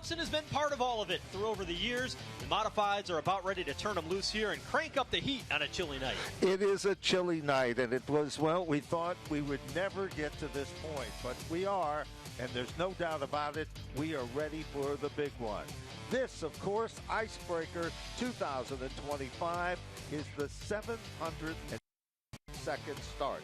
Thompson has been part of all of it through over the years. The modifieds are about ready to turn them loose here and crank up the heat on a chilly night. It is a chilly night, and it was, well, we thought we would never get to this point, but we are, and there's no doubt about it, we are ready for the big one. This, of course, Icebreaker 2025 is the 702nd start.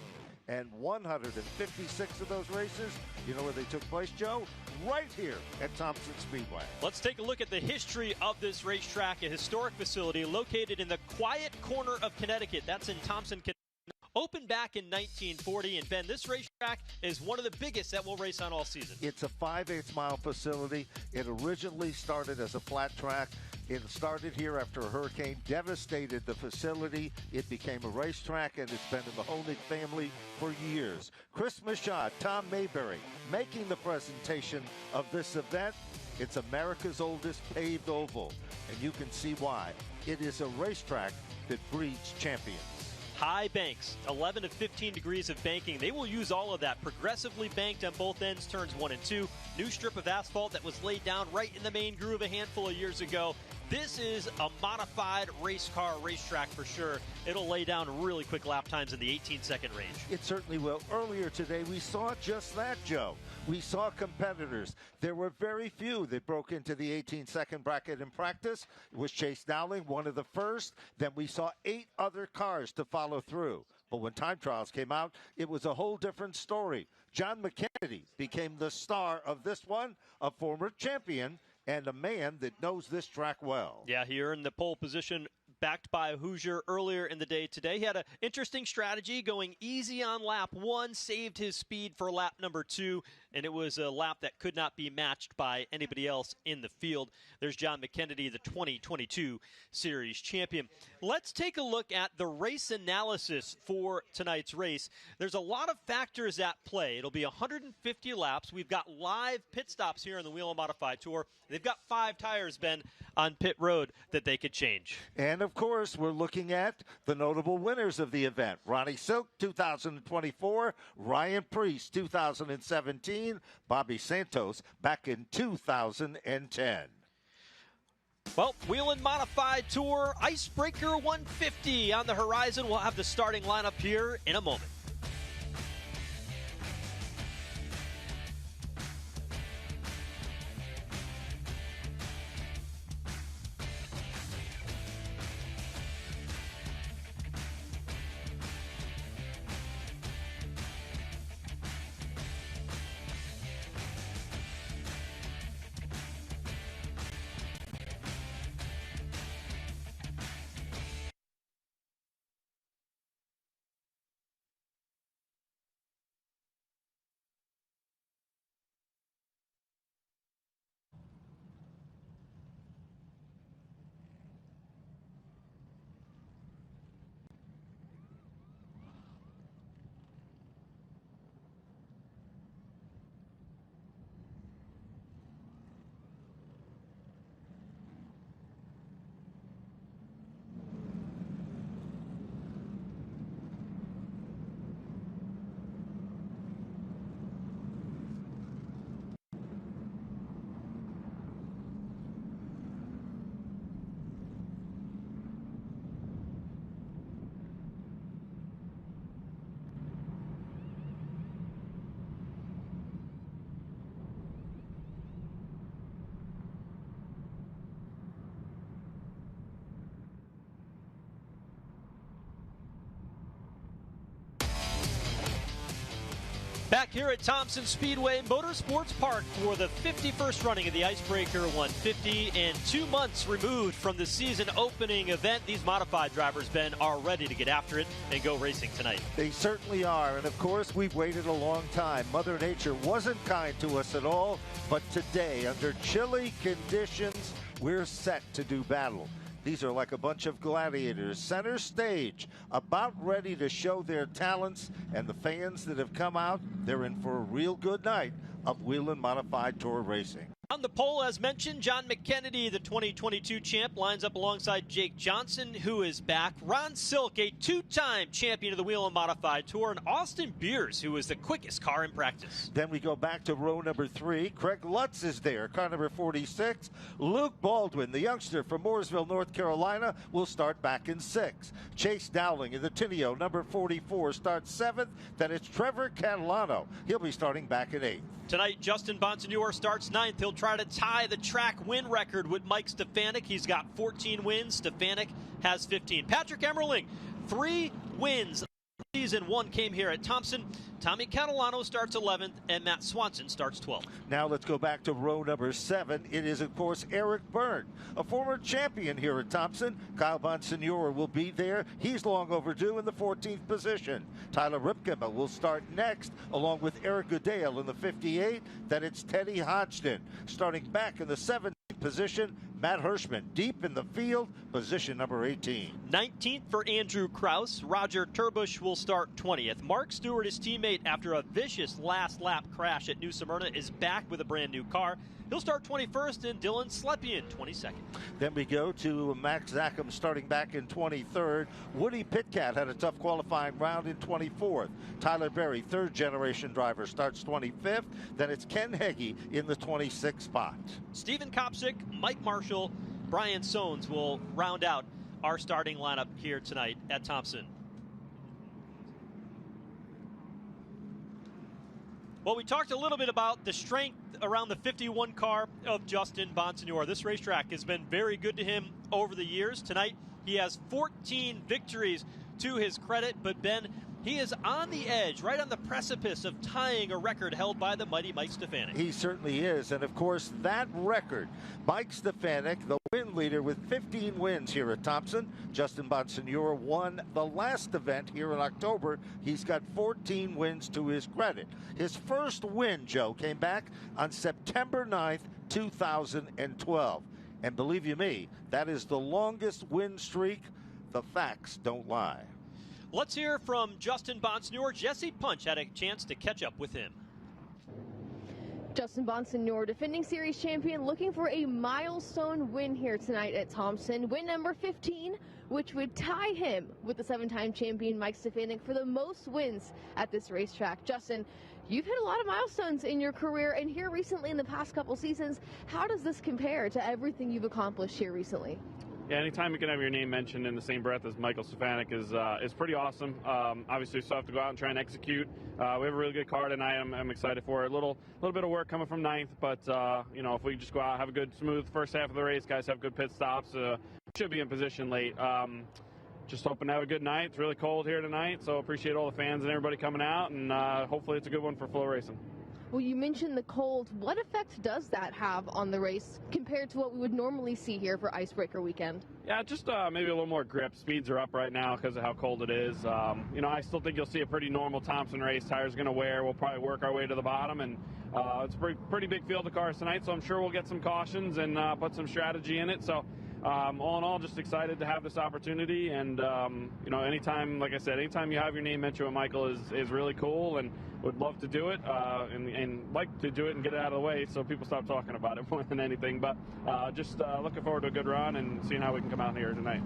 And 156 of those races, you know where they took place, Joe? Right here at Thompson Speedway. Let's take a look at the history of this racetrack, a historic facility located in the quiet corner of Connecticut. That's in Thompson, Connecticut. Opened back in 1940, and Ben, this racetrack is one of the biggest that we'll race on all season. It's a 5/8 mile facility. It originally started as a flat track. It started here after a hurricane devastated the facility. It became a racetrack, and it's been in the Honig family for years. Chris Michaud, Tom Mayberry, making the presentation of this event. It's America's oldest paved oval, and you can see why. It is a racetrack that breeds champions. High banks, 11 to 15 degrees of banking. They will use all of that. Progressively banked on both ends, turns 1 and 2. New strip of asphalt that was laid down right in the main groove a handful of years ago. This is a modified race car racetrack for sure. It'll lay down really quick lap times in the 18-second range. It certainly will. Earlier today, we saw just that, Joe. We saw competitors. There were very few that broke into the 18-second bracket in practice. It was Chase Dowling, one of the first. Then we saw 8 other cars to follow through. But when time trials came out, it was a whole different story. John McKennedy became the star of this one, a former champion, and a man that knows this track well. Yeah, he earned the pole position backed by a Hoosier earlier in the day today. He had an interesting strategy, going easy on lap 1, saved his speed for lap number 2, and it was a lap that could not be matched by anybody else in the field. There's John McKennedy, the 2022 Series champion. Let's take a look at the race analysis for tonight's race. There's a lot of factors at play. It'll be 150 laps. We've got live pit stops here on the Whelen Modified Tour. They've got 5 tires, Ben, on pit road that they could change. And, of course, we're looking at the notable winners of the event. Ronnie Silk, 2024. Ryan Priest, 2017. Bobby Santos back in 2010. Well, Whelen Modified Tour, Icebreaker 150 on the horizon. We'll have the starting lineup here in a moment. Back here at Thompson Speedway Motorsports Park for the 51st running of the Icebreaker 150, and 2 months removed from the season opening event. These modified drivers, Ben, are ready to get after it and go racing tonight. They certainly are, and of course we've waited a long time. Mother Nature wasn't kind to us at all, but today, under chilly conditions, we're set to do battle. These are like a bunch of gladiators, center stage, about ready to show their talents, and the fans that have come out, they're in for a real good night of Whelen Modified Tour racing. On the pole, as mentioned, John McKennedy, the 2022 champ, lines up alongside Jake Johnson, who is back. Ron Silk, a two-time champion of the Whelen Modified Tour, and Austin Beers, who is the quickest car in practice. Then we go back to row number 3. Craig Lutz is there, car number 46. Luke Baldwin, the youngster from Mooresville, North Carolina, will start back in 6. Chase Dowling in the Tineo, number 44, starts 7th. Then it's Trevor Catalano. He'll be starting back in 8th. Tonight, Justin Bonsignore starts 9th. He'll try to tie the track win record with Mike Stefanik. He's got 14 wins. Stefanik has 15. Patrick Emmerling, 3 wins. Season 1 came here at Thompson. Tommy Catalano starts 11th, and Matt Swanson starts 12th. Now let's go back to row number 7. It is, of course, Eric Byrne, a former champion here at Thompson. Kyle Bonsignore will be there. He's long overdue in the 14th position. Tyler Ripkema will start next, along with Eric Goodale in the 58. Then it's Teddy Hodgson. Starting back in the 17th position, Matt Hirschman deep in the field, position number 18. 19th for Andrew Kraus. Roger Turbush will start 20th. Mark Stewart, his teammate, after a vicious last lap crash at New Smyrna, is back with a brand new car. He'll start 21st, and Dylan Slepian 22nd. Then we go to Max Zackham starting back in 23rd. Woody Pitcat had a tough qualifying round in 24th. Tyler Berry, third generation driver, starts 25th. Then it's Ken Heggie in the 26th spot. Stephen Kopsick, Mike Marshall, Brian Sones will round out our starting lineup here tonight at Thompson. Well, we talked a little bit about the strength around the 51 car of Justin Bonsignore. This racetrack has been very good to him over the years. Tonight, he has 14 victories to his credit, but Ben, he is on the edge, right on the precipice of tying a record held by the mighty Mike Stefanik. He certainly is, and of course, that record, Mike Stefanik, the win leader with 15 wins here at Thompson. Justin Bonsignore won the last event here in October. He's got 14 wins to his credit. His first win, Joe, came back on September 9th, 2012. And believe you me, that is the longest win streak. The facts don't lie. Let's hear from Justin Bonsignore. Jesse Punch had a chance to catch up with him. Justin Bonsignore, defending series champion, looking for a milestone win here tonight at Thompson. Win number 15, which would tie him with the 7-time champion Mike Stefanik for the most wins at this racetrack. Justin, you've hit a lot of milestones in your career, and here recently in the past couple seasons. How does this compare to everything you've accomplished here recently? Yeah, anytime you can have your name mentioned in the same breath as Michael Stefanik is pretty awesome. Obviously, we still have to go out and try and execute. We have a really good car tonight. I'm excited for it. A little bit of work coming from 9th, but you know, if we just go out, have a good, smooth first half of the race, guys have good pit stops, should be in position late. Just hoping to have a good night. It's really cold here tonight, so appreciate all the fans and everybody coming out, and hopefully it's a good one for FloRacing. Well, you mentioned the cold. What effect does that have on the race compared to what we would normally see here for Icebreaker weekend? Yeah, just maybe a little more grip. Speeds are up right now because of how cold it is. You know, I still think you'll see a pretty normal Thompson race. Tires going to wear. We'll probably work our way to the bottom, and it's a pretty big field of cars tonight, so I'm sure we'll get some cautions and put some strategy in it. So all in all, just excited to have this opportunity, and you know, anytime, like I said, anytime you have your name mentioned with Michael is really cool, and would love to do it and like to do it and get it out of the way so people stop talking about it more than anything. But just looking forward to a good run and seeing how we can come out here tonight.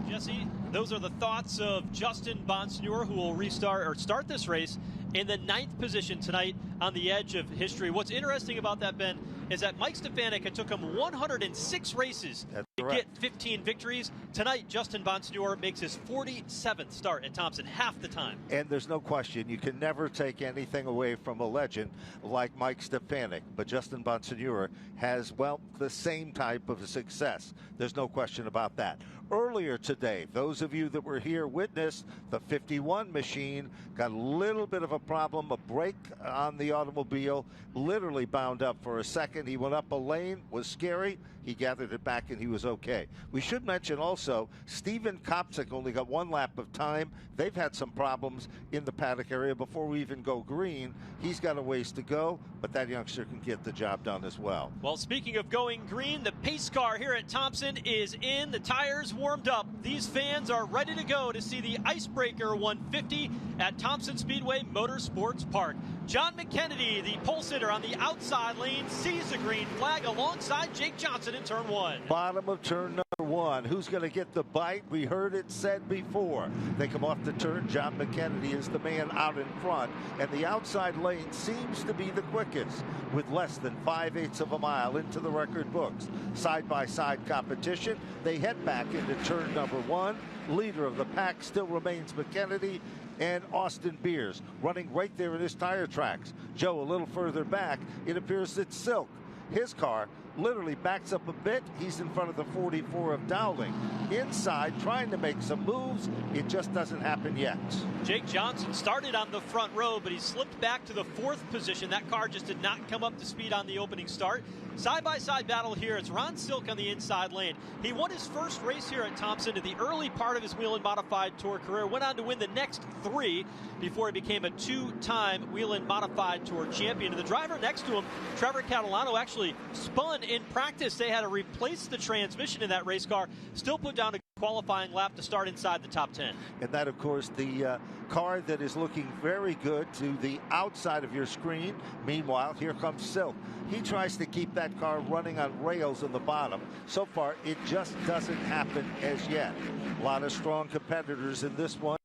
Jesse, those are the thoughts of Justin Bonsignore, who will start this race in the 9th position tonight on the edge of history. What's interesting about that, Ben, is that Mike Stefanik, it took him 106 races to get 15 victories. Tonight, Justin Bonsignore makes his 47th start at Thompson, half the time. And there's no question, you can never take anything away from a legend like Mike Stefanik, but Justin Bonsignore has, well, the same type of success. There's no question about that. Earlier today, those of you that were here witnessed the 51 machine got a little bit of a problem, a brake on the automobile, literally bound up for a second. He went up a lane, was scary. He gathered it back and he was okay. We should mention also, Stephen Kopsick only got 1 lap of time. They've had some problems in the paddock area before we even go green. He's got a ways to go, but that youngster can get the job done as well. Well, speaking of going green, the pace car here at Thompson is in. The tires warmed up. These fans are ready to go to see the Icebreaker 150 at Thompson Speedway Motorsports Park. John McKennedy, the pole sitter on the outside lane, sees the green flag alongside Jake Johnson in turn 1. Bottom of turn number 1. Who's going to get the bite? We heard it said before. They come off the turn. John McKennedy is the man out in front, and the outside lane seems to be the quickest with less than 5/8 of a mile into the record books. Side-by-side competition. They head back into turn number 1. Leader of the pack still remains McKennedy and Austin Beers running right there in his tire tracks. Joe, a little further back, it appears that Silk, his car, literally backs up a bit. He's in front of the 44 of Dowling. Inside, trying to make some moves. It just doesn't happen yet. Jake Johnson started on the front row, but he slipped back to the 4th position. That car just did not come up to speed on the opening start. Side-by-side battle here. It's Ron Silk on the inside lane. He won his first race here at Thompson in the early part of his Whelen Modified Tour career. Went on to win the next 3 before he became a 2-time Whelen Modified Tour champion. And the driver next to him, Trevor Catalano, actually spun in practice. They had to replace the transmission in that race car. Still put down a qualifying lap to start inside the top 10. And that, of course, the car that is looking very good to the outside of your screen. Meanwhile, here comes Silk. He tries to keep that car running on rails in the bottom. So far, it just doesn't happen as yet. A lot of strong competitors in this one.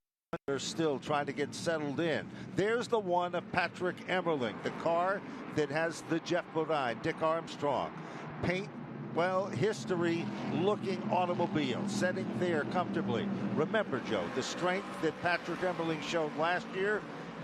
They're still trying to get settled in. There's the one of Patrick Emmerling, the car that has the Jeff Bodine, Dick Armstrong. Paint, well, history looking automobile, setting there comfortably. Remember, Joe, the strength that Patrick Emmerling showed last year,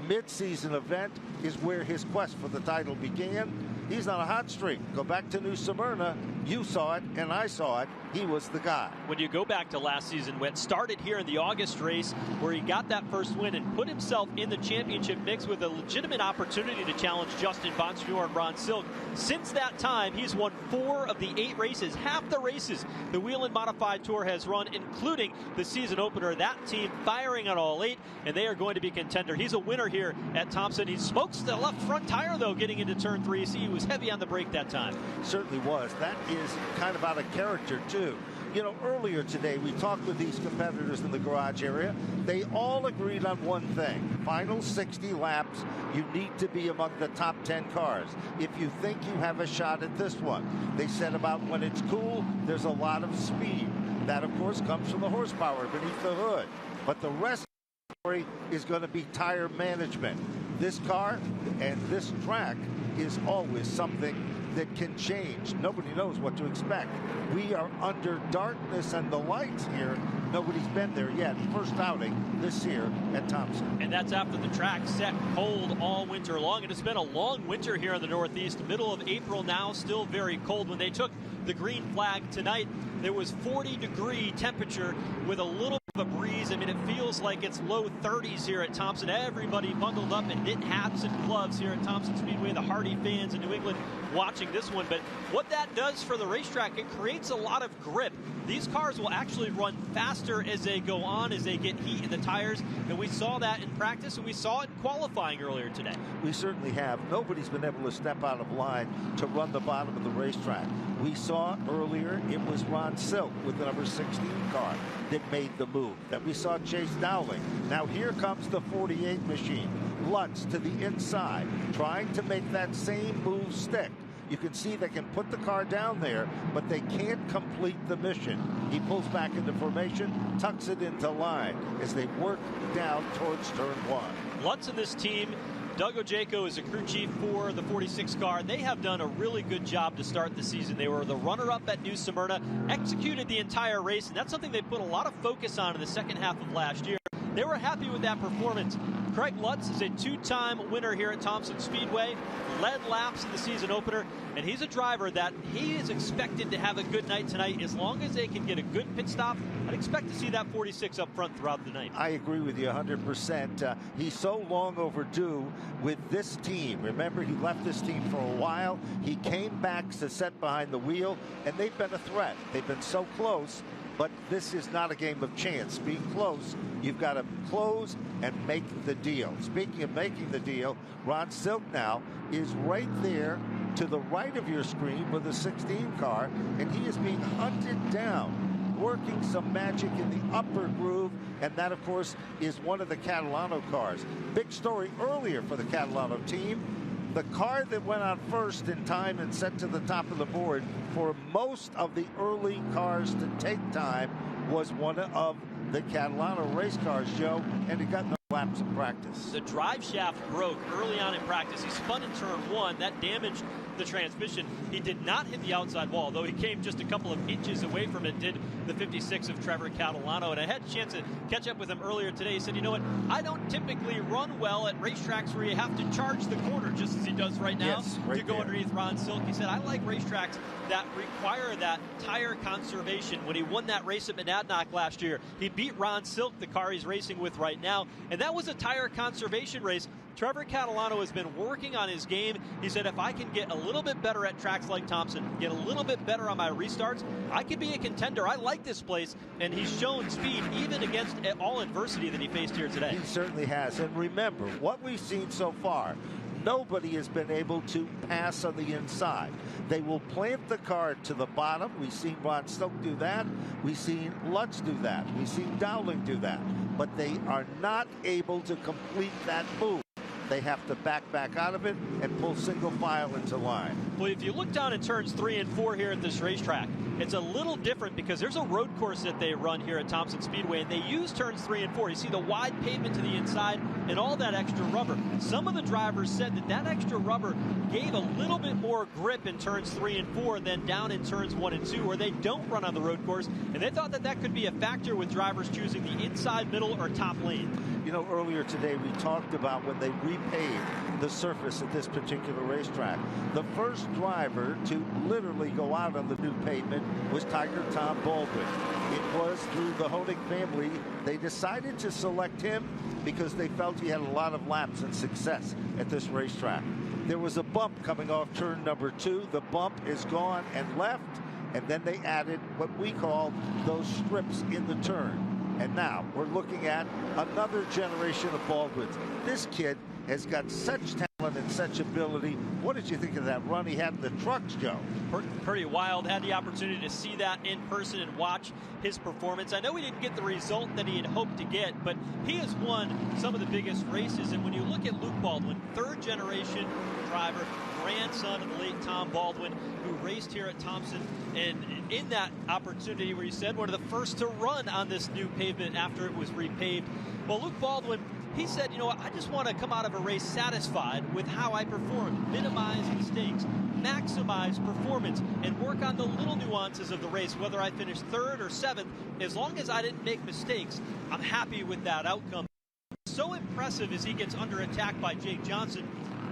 mid-season event, is where his quest for the title began. He's on a hot streak. Go back to New Smyrna. You saw it, and I saw it. He was the guy. When you go back to last season, when it started here in the August race, where he got that first win and put himself in the championship mix with a legitimate opportunity to challenge Justin Bonsignore and Ron Silk. Since that time, he's won 4 of the 8 races, half the races the Whelen Modified Tour has run, including the season opener. That team firing on all 8, and they are going to be contender. He's a winner here at Thompson. He smokes the left front tire, though, getting into turn 3. See, he was heavy on the brake that time. Certainly was. That is kind of out of character, too. You know, earlier today, we talked with these competitors in the garage area. They all agreed on one thing. Final 60 laps, you need to be among the top 10 cars if you think you have a shot at this one. They said about when it's cool, there's a lot of speed. That, of course, comes from the horsepower beneath the hood. But the rest of the story is going to be tire management. This car and this track is always something that can change. Nobody knows what to expect. We are under darkness and the lights here. Nobody's been there yet. First outing this year at Thompson. And that's after the track set cold all winter long. And it's been a long winter here in the Northeast. Middle of April now, still very cold. When they took the green flag tonight, there was 40-degree temperature with a little bit of a breeze. I mean, it feels like it's low 30s here at Thompson. Everybody bundled up in knit hats and gloves here at Thompson Speedway. The Hardy fans in New England watching this one. But what that does for the racetrack, it creates a lot of grip. These cars will actually run faster as they go on, as they get heat in the tires. And we saw that in practice, and we saw it in qualifying earlier today. We certainly have. Nobody's been able to step out of line to run the bottom of the racetrack. We saw earlier it was Ron Silk with the number 16 car that made the move. That we saw Chase Dowling. Now here comes the 48 machine. Lutz to the inside, trying to make that same move stick. You can see they can put the car down there, but they can't complete the mission. He pulls back into formation, tucks it into line as they work down towards turn 1. Lutz and this team, Doug Ojeko is a crew chief for the 46 car. They have done a really good job to start the season. They were the runner-up at New Smyrna, executed the entire race, and that's something they put a lot of focus on in the second half of last year. They were happy with that performance. Craig Lutz is a 2-time winner here at Thompson Speedway, led laps in the season opener, and he's a driver that he is expected to have a good night tonight. As long as they can get a good pit stop, I'd expect to see that 46 up front throughout the night. I agree with you 100%. He's so long overdue with this team. Remember, he left this team for a while. He came back to set behind the wheel, and they've been a threat. They've been so close. But this is not a game of chance. Being close, you've got to close and make the deal. Speaking of making the deal, Ron Silk now is right there to the right of your screen with the 16 car, and he is being hunted down working some magic in the upper groove, and that, of course, is one of the Catalano cars. Big story earlier for the Catalano team. The car that went on first in time and set to the top of the board for most of the early cars to take time was one of the Catalano race cars, Joe, and it got no laps in practice. The drive shaft broke early on in practice. He spun in turn one. That damaged the transmission. He did not hit the outside wall, though he came just a couple of inches away from it, did the 56 of Trevor Catalano. And I had a chance to catch up with him earlier today. He said, you know what, I don't typically run well at racetracks where you have to charge the corner, just as he does right now, yes, right to go there underneath Ron Silk. He said, I like racetracks that require that tire conservation. When he won that race at Monadnock last year, he beat Ron Silk, the car he's racing with right now, and that was a tire conservation race. Trevor Catalano has been working on his game. He said, if I can get a little bit better at tracks like Thompson, get a little bit better on my restarts, I could be a contender. I like this place, and he's shown speed even against all adversity that he faced here today. He certainly has. And remember, what we've seen so far, nobody has been able to pass on the inside. They will plant the car to the bottom. We've seen Ron Stoke do that. We've seen Lutz do that. We've seen Dowling do that. But they are not able to complete that move. They have to back out of it and pull single file into line. Well, if you look down at turns 3 and 4 here at this racetrack, it's a little different because there's a road course that they run here at Thompson Speedway, and they use turns 3 and 4. You see the wide pavement to the inside and all that extra rubber. Some of the drivers said that extra rubber gave a little bit more grip in turns 3 and 4 than down in turns 1 and 2, where they don't run on the road course, and they thought that could be a factor with drivers choosing the inside, middle, or top lane. You know, earlier today we talked about when they repaved the surface at this particular racetrack. The first driver to literally go out on the new pavement was Tiger Tom Baldwin. It was through the Honig family. They decided to select him because they felt he had a lot of laps and success at this racetrack. There was a bump coming off turn number 2. The bump is gone and left, and then they added what we call those strips in the turn. And now we're looking at another generation of Baldwins. This kid has got such talent and such ability. What did you think of that run he had in the trucks, Joe? Pretty wild. Had the opportunity to see that in person and watch his performance. I know he didn't get the result that he had hoped to get, but he has won some of the biggest races. And when you look at Luke Baldwin, third generation driver, grandson of the late Tom Baldwin, who raced here at Thompson, and in that opportunity where he said one of the first to run on this new pavement after it was repaved. Well, Luke Baldwin, he said, you know what, I just want to come out of a race satisfied with how I performed, minimize mistakes, maximize performance, and work on the little nuances of the race, whether I finished 3rd or 7th. As long as I didn't make mistakes, I'm happy with that outcome. So impressive as he gets under attack by Jake Johnson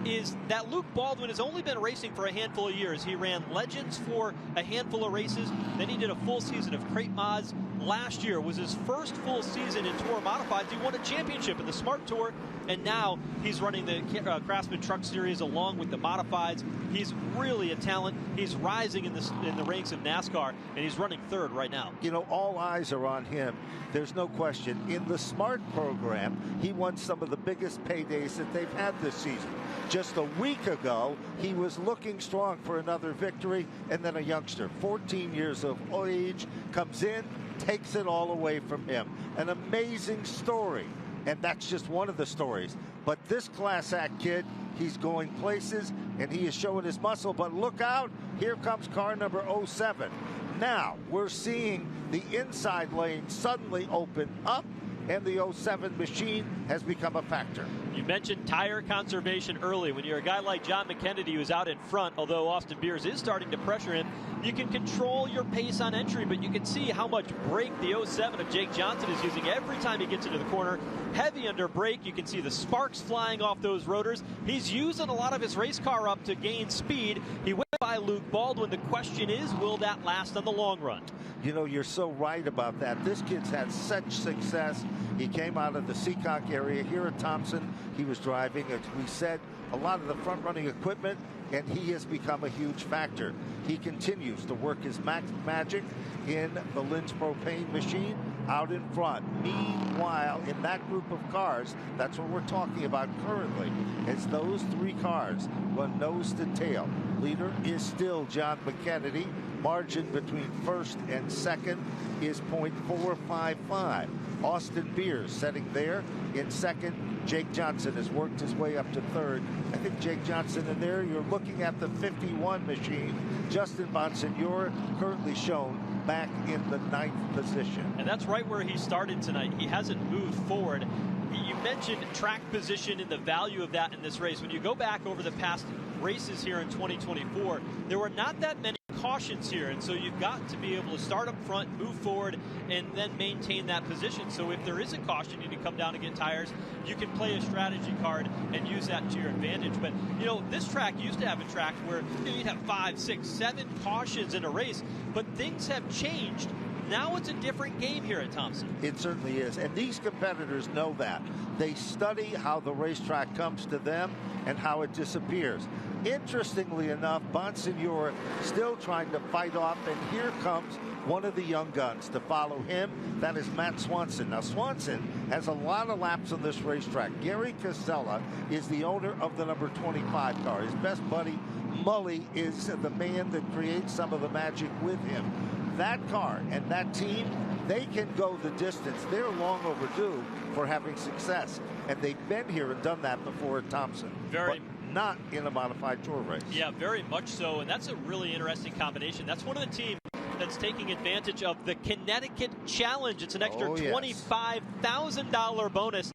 is that Luke Baldwin has only been racing for a handful of years. He ran Legends for a handful of races. Then he did a full season of Crate Mods. Last year was his first full season in Tour Modifieds. He won a championship in the Smart Tour, and now he's running the Craftsman Truck Series along with the Modifieds. He's really a talent. He's rising in the ranks of NASCAR, and he's running 3rd right now. You know, all eyes are on him. There's no question. In the Smart program, he won some of the biggest paydays that they've had this season. Just a week ago, he was looking strong for another victory, and then a youngster, 14 years of age, comes in, takes it all away from him. An amazing story, and that's just one of the stories. But this Class Act kid, he's going places, and he is showing his muscle. But look out, here comes car number 07. Now, we're seeing the inside lane suddenly open up, and the 07 machine has become a factor. You mentioned tire conservation early. When you're a guy like John McKennedy who's out in front, although Austin Beers is starting to pressure him, you can control your pace on entry, but you can see how much brake the 07 of Jake Johnson is using every time he gets into the corner. Heavy under brake. You can see the sparks flying off those rotors. He's using a lot of his race car up to gain speed. He went by Luke Baldwin. The question is, will that last on the long run? You know, you're so right about that. This kid's had such success. He came out of the Seacock area here at Thompson. He was driving, as we said, a lot of the front-running equipment, and he has become a huge factor. He continues to work his magic in the Linz propane machine out in front. Meanwhile, in that group of cars, that's what we're talking about currently, as those 3 cars run nose to tail. Leader is still John McKennedy. Margin between first and second is .455. Austin Beers sitting there in second. Jake Johnson has worked his way up to third. I think Jake Johnson in there, you're looking at the 51 machine. Justin Bonsignore currently shown back in the 9th position. And that's right where he started tonight. He hasn't moved forward. You mentioned track position and the value of that in this race. When you go back over the past races here in 2024, there were not that many cautions here, and so you've got to be able to start up front, move forward, and then maintain that position. So if there is a caution, you need to come down and get tires, you can play a strategy card and use that to your advantage. But you know, this track used to have a track where you'd have 5, 6, 7 cautions in a race, but things have changed. Now it's a different game here at Thompson. It certainly is, and these competitors know that. They study how the racetrack comes to them and how it disappears. Interestingly enough, Bonsignore still trying to fight off, and here comes one of the young guns to follow him. That is Matt Swanson. Now, Swanson has a lot of laps on this racetrack. Gary Casella is the owner of the number 25 car. His best buddy, Mully, is the man that creates some of the magic with him. That car and that team, they can go the distance. They're long overdue for having success, and they've been here and done that before at Thompson. But not in a modified tour race. Yeah, very much so, and that's a really interesting combination. That's one of the teams that's taking advantage of the Connecticut Challenge. It's an extra $25,000 bonus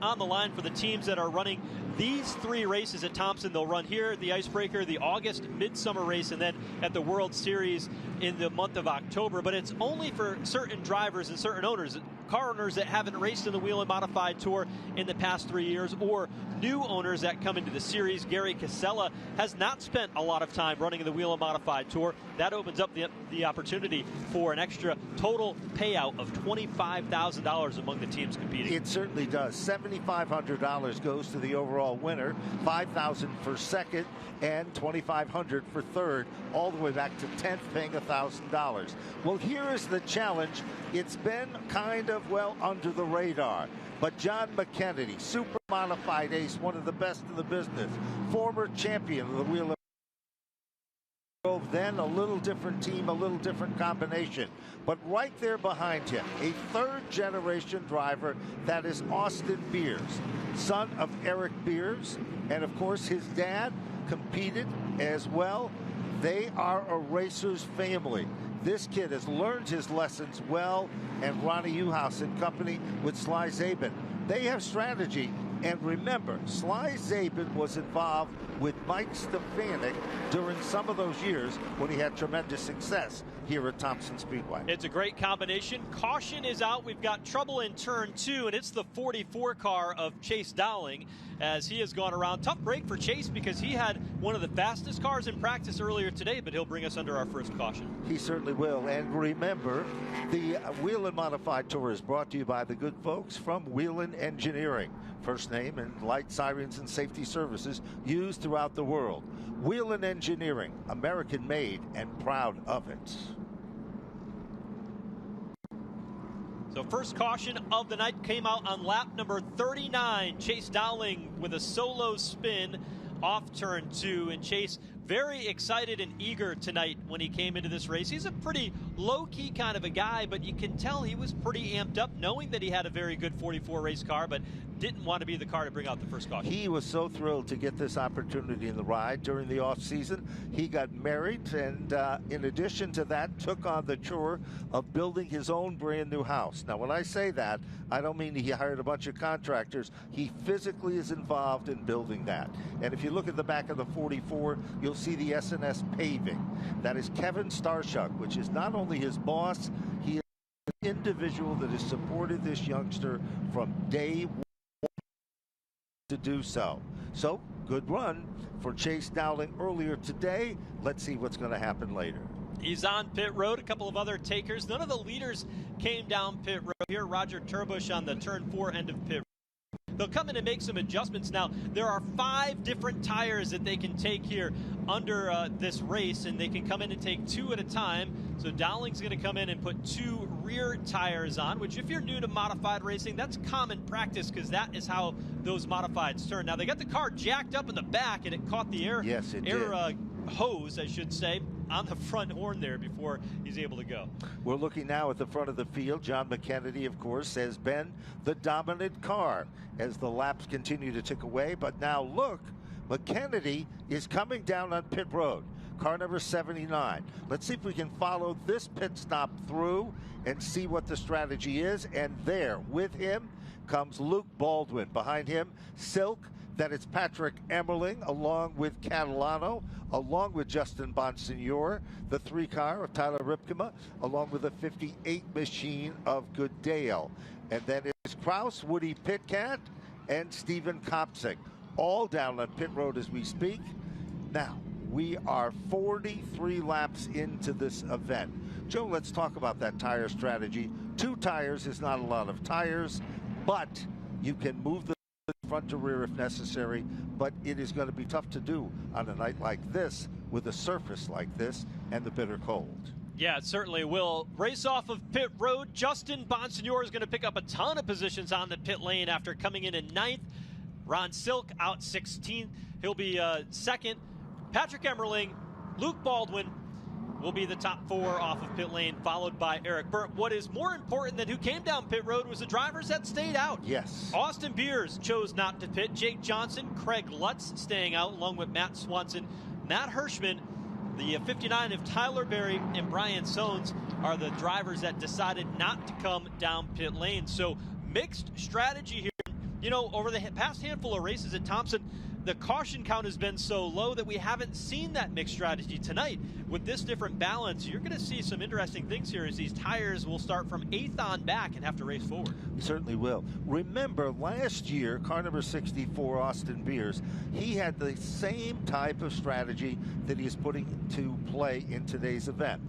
on the line for the teams that are running these 3 races at Thompson. They'll run here, the Icebreaker, the August Midsummer Race, and then at the World Series in the month of October. But it's only for certain drivers and certain owners, car owners that haven't raced in the Whelen Modified Tour in the past 3 years, or new owners that come into the series. Gary Casella has not spent a lot of time running in the Whelen Modified Tour. That opens up the opportunity for an extra total payout of $25,000 among the teams competing. It certainly does. $7,500 goes to the overall winner, $5,000 for second, and $2,500 for third, all the way back to 10th, paying $1,000. Well, here is the challenge. It's been kind of, well, under the radar. But John McKennedy, super modified ace, one of the best in the business, former champion of the Whelen. Then a little different team, a little different combination. But right there behind him, a third-generation driver, that is Austin Beers, son of Eric Beers. And, of course, his dad competed as well. They are a racer's family. This kid has learned his lessons well, and Ronnie Uhouse and company with Sly Zabin. They have strategy. And remember, Sly Zabin was involved with Mike Stefanik during some of those years when he had tremendous success here at Thompson Speedway. It's a great combination. Caution is out. We've got trouble in turn 2, and it's the 44 car of Chase Dowling as he has gone around. Tough break for Chase because he had one of the fastest cars in practice earlier today, but he'll bring us under our first caution. He certainly will. And remember, the Whelen Modified Tour is brought to you by the good folks from Whelen Engineering. First name and light sirens and safety services used throughout the world. Whelen Engineering, American made and proud of it. So first caution of the night came out on lap number 39. Chase Dowling with a solo spin off turn 2, and Chase very excited and eager tonight when he came into this race. He's a pretty low-key kind of a guy, but you can tell he was pretty amped up, knowing that he had a very good 44 race car, but didn't want to be the car to bring out the first caution. He was so thrilled to get this opportunity in the ride during the off-season. He got married, and in addition to that, took on the chore of building his own brand new house. Now, when I say that, I don't mean he hired a bunch of contractors. He physically is involved in building that. And if you look at the back of the 44, you'll see the S&S paving. That is Kevin Starshuk, which is not only his boss, he is an individual that has supported this youngster from day one to do so. So, good run for Chase Dowling earlier today. Let's see what's going to happen later. He's on pit road. A couple of other takers. None of the leaders came down pit road here. Roger Turbush on the turn 4 end of pit road. They'll come in and make some adjustments. Now, there are 5 different tires that they can take here under this race, and they can come in and take 2 at a time. So Dowling's going to come in and put 2 rear tires on, which if you're new to modified racing, that's common practice because that is how those modifieds turn. Now, they got the car jacked up in the back, and it caught the air hose, I should say, on the front horn there before he's able to go. We're looking now at the front of the field. John McKennedy, of course, has been the dominant car as the laps continue to tick away. But now look, McKennedy is coming down on pit road. Car number 79. Let's see if we can follow this pit stop through and see what the strategy is. And there, with him, comes Luke Baldwin. Behind him, Silk. Then it's Patrick Emmerling, along with Catalano, along with Justin Bonsignore, the 3-car of Tyler Ripkema, along with the 58 machine of Goodale. And then it's Kraus, Woody Pitcat, and Stephen Kopsik, all down on pit road as we speak. Now, we are 43 laps into this event. Joe, let's talk about that tire strategy. 2 tires is not a lot of tires, but you can move the front to rear if necessary, but it is going to be tough to do on a night like this with a surface like this and the bitter cold. Yeah, it certainly will. Race off of pit road. Justin Bonsignore is going to pick up a ton of positions on the pit lane after coming in 9th. Ron Silk out 16th. He'll be second. Patrick Emmerling, Luke Baldwin will be the top 4 off of pit lane, followed by Eric Burt. What is more important than who came down pit road was the drivers that stayed out. Yes. Austin Beers chose not to pit. Jake Johnson, Craig Lutz staying out, along with Matt Swanson. Matt Hirschman, the 59 of Tyler Berry, and Brian Sones are the drivers that decided not to come down pit lane. So mixed strategy here. You know, over the past handful of races at Thompson, the caution count has been so low that we haven't seen that mixed strategy. Tonight, with this different balance, you're going to see some interesting things here as these tires will start from 8th on back and have to race forward. Certainly will. Remember, last year, car number 64, Austin Beers, he had the same type of strategy that he is putting to play in today's event.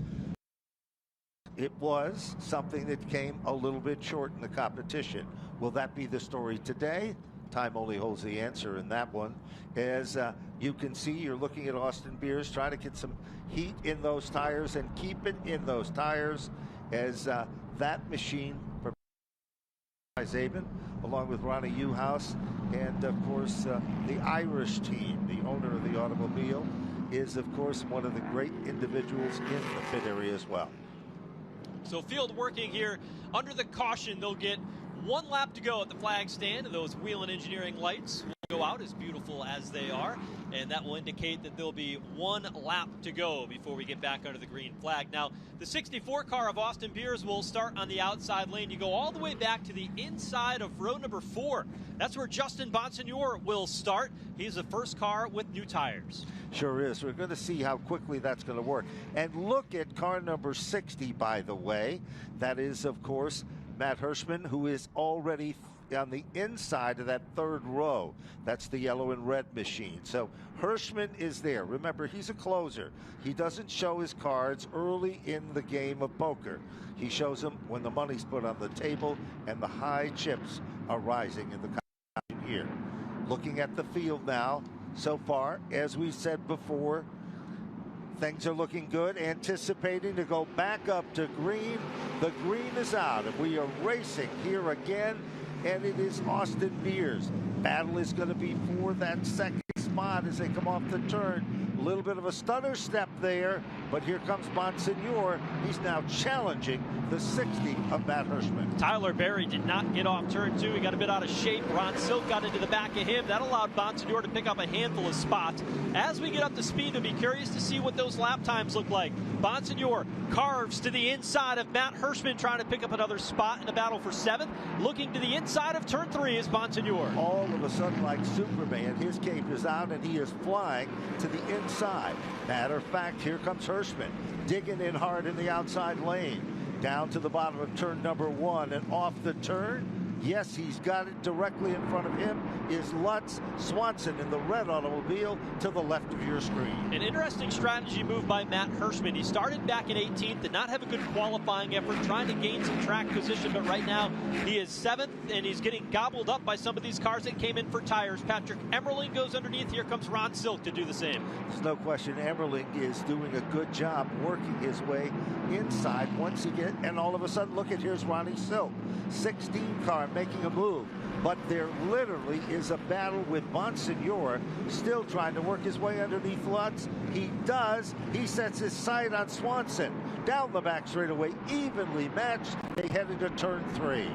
It was something that came a little bit short in the competition. Will that be the story today? Time only holds the answer in that one. As you can see, you're looking at Austin Beers trying to get some heat in those tires and keep it in those tires as that machine by Zabin, along with Ronnie Uhouse, and of course the Irish team, the owner of the automobile, is of course one of the great individuals in the pit area as well. So field working here under the caution. They'll get 1 lap to go at the flag stand. Those Whelen engineering lights will go out, as beautiful as they are, and that will indicate that there'll be 1 lap to go before we get back under the green flag. Now, the 64 car of Austin Beers will start on the outside lane. You go all the way back to the inside of row number 4. That's where Justin Bonsignore will start. He's the first car with new tires. Sure is. We're going to see how quickly that's going to work. And look at car number 60, by the way. That is, of course, Matt Hirschman, who is already on the inside of that 3rd row. That's the yellow and red machine. So Hirschman is there. Remember, he's a closer. He doesn't show his cards early in the game of poker. He shows them when the money's put on the table and the high chips are rising in the competition here. Looking at the field now, so far, as we said before, things are looking good. Anticipating to go back up to green. The green is out, and we are racing here again, and it is Austin Beers. Battle is going to be for that 2nd spot as they come off the turn. A little bit of a stutter step there, but here comes Bonsignore. He's now challenging the 60 of Matt Hirschman. Tyler Berry did not get off turn 2. He got a bit out of shape. Ron Silk got into the back of him. That allowed Bonsignore to pick up a handful of spots. As we get up to speed, we'll be curious to see what those lap times look like. Bonsignore carves to the inside of Matt Hirschman, trying to pick up another spot in the battle for 7th. Looking to the inside of turn 3 is Bonsignore. All of a sudden, like Superman, his cape is out and he is flying to the inside. Matter of fact, here comes Hirschman, digging in hard in the outside lane. Down to the bottom of turn number 1 and off the turn. Yes, he's got it directly in front of him is Lutz. Swanson in the red automobile to the left of your screen. An interesting strategy move by Matt Hirschman. He started back in 18th, did not have a good qualifying effort, trying to gain some track position, but right now he is 7th, and he's getting gobbled up by some of these cars that came in for tires. Patrick Emmerling goes underneath. Here comes Ron Silk to do the same. There's no question Emmerling is doing a good job working his way inside once he gets, and all of a sudden, look at, here's Ronnie Silk. 16 car making a move. but there literally is a battle with Bonsignore still trying to work his way underneath Lutz. He does. He sets his sight on Swanson. Down the back straightaway, evenly matched. They head into turn 3.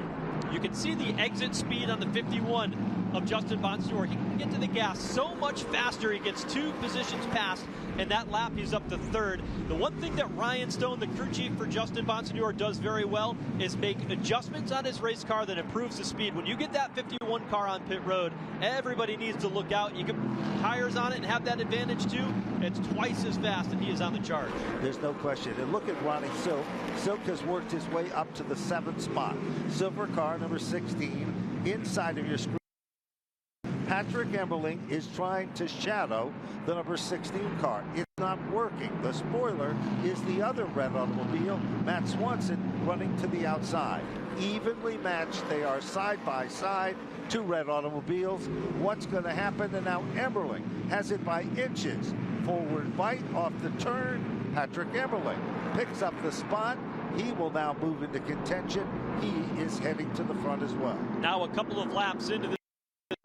You can see the exit speed on the 51 of Justin Bonsignore. He can get to the gas so much faster. He gets 2 positions past, and that lap he's up to 3rd. The one thing that Ryan Stone, the crew chief for Justin Bonsignore, does very well is make adjustments on his race car that improves the speed. When you get that 51 car on pit road, everybody needs to look out. You can put tires on it and have that advantage too. It's twice as fast, and he is on the charge. There's no question. And look at Ronnie Silk. Silk has worked his way up to the 7th spot. Silver car number 16 inside of your screen. Patrick Emberling is trying to shadow the number 16 car. It's not working. The spoiler is the other red automobile, Matt Swanson, running to the outside. Evenly matched. They are side by side. 2 red automobiles. What's going to happen? And now Emberling has it by inches. Forward bite off the turn. Patrick Emberling picks up the spot. He will now move into contention. He is heading to the front as well. Now a couple of laps into the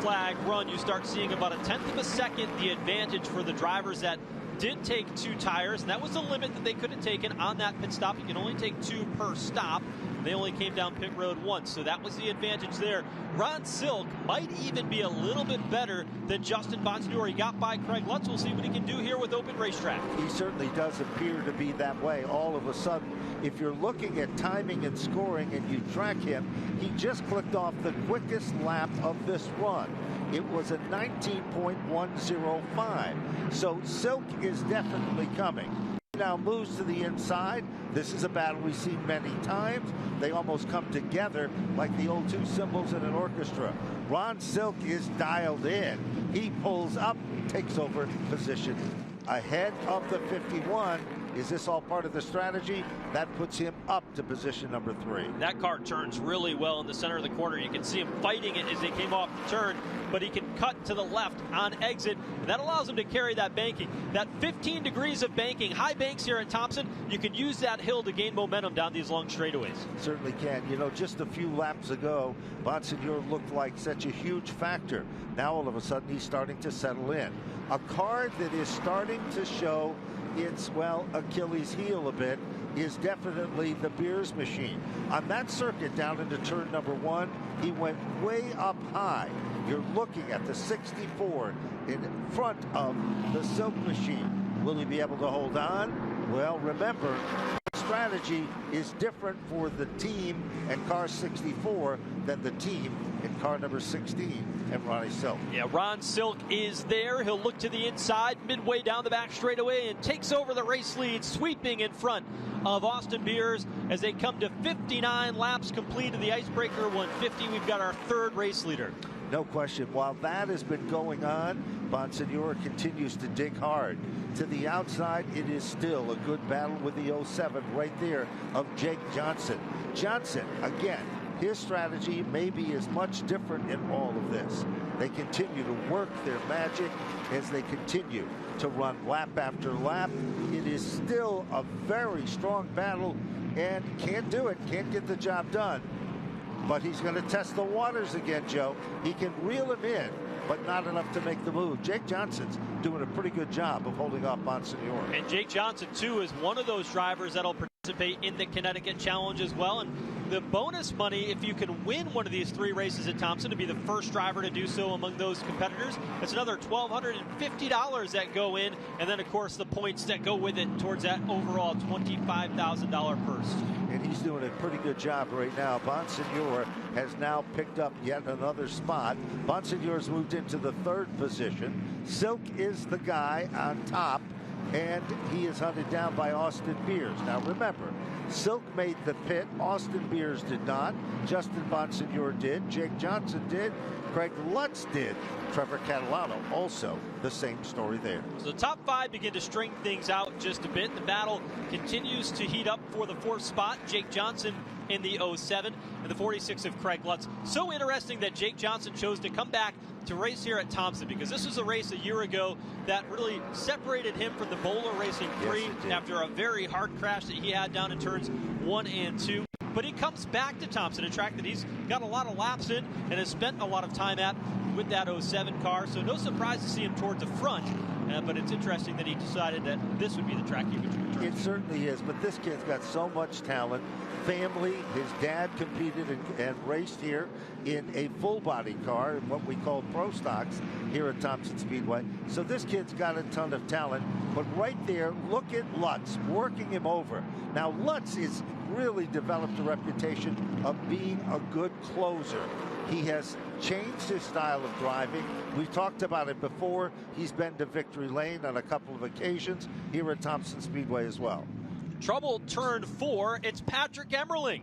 flag run, you start seeing about 1/10 of a second the advantage for the drivers that did take 2 tires, and that was the limit that they could have taken on that pit stop. You can only take 2 per stop. They only came down pit road once, so that was the advantage there. Ron Silk might even be a little bit better than Justin Bonsignore. He got by Craig Lutz. We'll see what he can do here with open racetrack. He certainly does appear to be that way. All of a sudden, if you're looking at timing and scoring and you track him, he just clicked off the quickest lap of this run. It was a 19.105. So Silk is definitely coming. Now moves to the inside. This is a battle we've seen many times. They almost come together like the old 2 cymbals in an orchestra. Ron Silk is dialed in. He pulls up, takes over position ahead of the 51. Is this all part of the strategy? That puts him up to position number 3. That car turns really well in the center of the corner. You can see him fighting it as they came off the turn, but he can cut to the left on exit. That allows him to carry that banking. That 15 degrees of banking, high banks here at Thompson, you can use that hill to gain momentum down these long straightaways. Certainly can. You know, just a few laps ago, Bonsignore looked like such a huge factor. Now all of a sudden he's starting to settle in. A car that is starting to show its, well, Achilles heel a bit is definitely the Beers machine. On that circuit down into turn number 1, he went way up high. You're looking at the 64 in front of the Silk machine. Will he be able to hold on? Well, remember, strategy is different for the team and car 64 than the team in car number 16 and Ronnie Silk. Yeah, Ron Silk is there. He'll look to the inside midway down the back straightaway and takes over the race lead, sweeping in front of Austin Beers as they come to 59 laps complete of the Icebreaker 150. We've got our 3rd race leader. No question. While that has been going on, Bonsignore continues to dig hard. To the outside, it is still a good battle with the 07 right there of Jake Johnson. Johnson, again, his strategy maybe is much different in all of this. They continue to work their magic as they continue to run lap after lap. It is still a very strong battle and can't do it, can't get the job done. But he's going to test the waters again, Joe. He can reel him in, but not enough to make the move. Jake Johnson's doing a pretty good job of holding off Bonsignore. And Jake Johnson, too, is one of those drivers that'll participate in the Connecticut Challenge as well. And the bonus money, if you can win one of these 3 races at Thompson, to be the first driver to do so among those competitors, it's another $1,250 that go in. And then, of course, the points that go with it towards that overall $25,000 purse. And he's doing a pretty good job right now. Bonsignore has now picked up yet another spot. Bonsignore's moved into the 3rd position. Silk is the guy on top, and he is hunted down by Austin Beers. Now remember, Silk made the pit. Austin Beers did not. Justin Bonsignore did. Jake Johnson did. Craig Lutz did. Trevor Catalano also the same story there. So the top 5 begin to string things out just a bit. The battle continues to heat up for the 4th spot. Jake Johnson in the 07 and the 46 of Craig Lutz. So interesting that Jake Johnson chose to come back to race here at Thompson, because this was a race a year ago that really separated him from the Bowler Racing 3 after a very hard crash that he had down in turns 1 and 2. but he comes back to Thompson, a track that he's got a lot of laps in and has spent a lot of time at with that 07 car. So no surprise to see him towards the front, but it's interesting that he decided that this would be the track he would return. It certainly is, but this kid's got so much talent. Family, his dad competed and raced here in a full-body car, what we call pro stocks here at Thompson Speedway. So this kid's got a ton of talent, but right there, look at Lutz working him over. Now, Lutz is really developed a reputation of being a good closer. He has changed his style of driving. We talked about it before. He's been to victory lane on a couple of occasions here at Thompson Speedway as well. Trouble turn 4. It's Patrick Emmerling,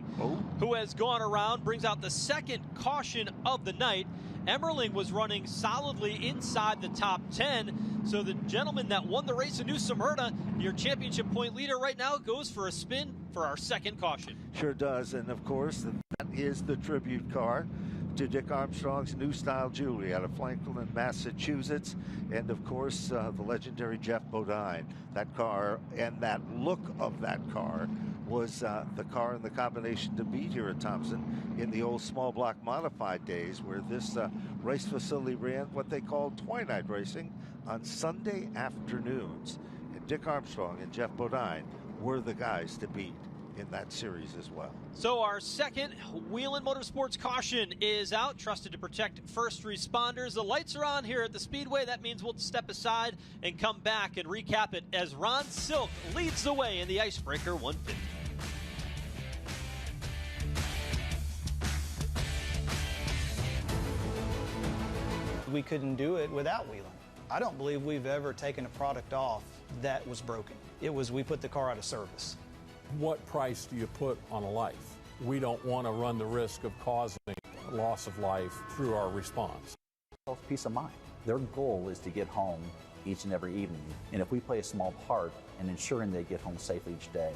who has gone around, brings out the second caution of the night. Emmerling was running solidly inside the top 10. So the gentleman that won the race in New Smyrna, your championship point leader right now, goes for a spin for our second caution. Sure does. And of course, that is the tribute car to Dick Armstrong's New Style Jewelry out of Franklin, Massachusetts. And of course, the legendary Jeff Bodine. That car and that look of that car was the car in the combination to beat here at Thompson in the old small block modified days, where this race facility ran what they called twilight racing on Sunday afternoons. And Dick Armstrong and Jeff Bodine were the guys to beat in that series as well. So our second Whelen Motorsports caution is out, trusted to protect first responders. The lights are on here at the Speedway. That means we'll step aside and come back and recap it as Ron Silk leads the way in the Icebreaker 150. We couldn't do it without Whelen. I don't believe we've ever taken a product off that was broken. It was, we put the car out of service. What price do you put on a life? We don't want to run the risk of causing loss of life through our response. Peace of mind. Their goal is to get home each and every evening. And if we play a small part in ensuring they get home safely each day,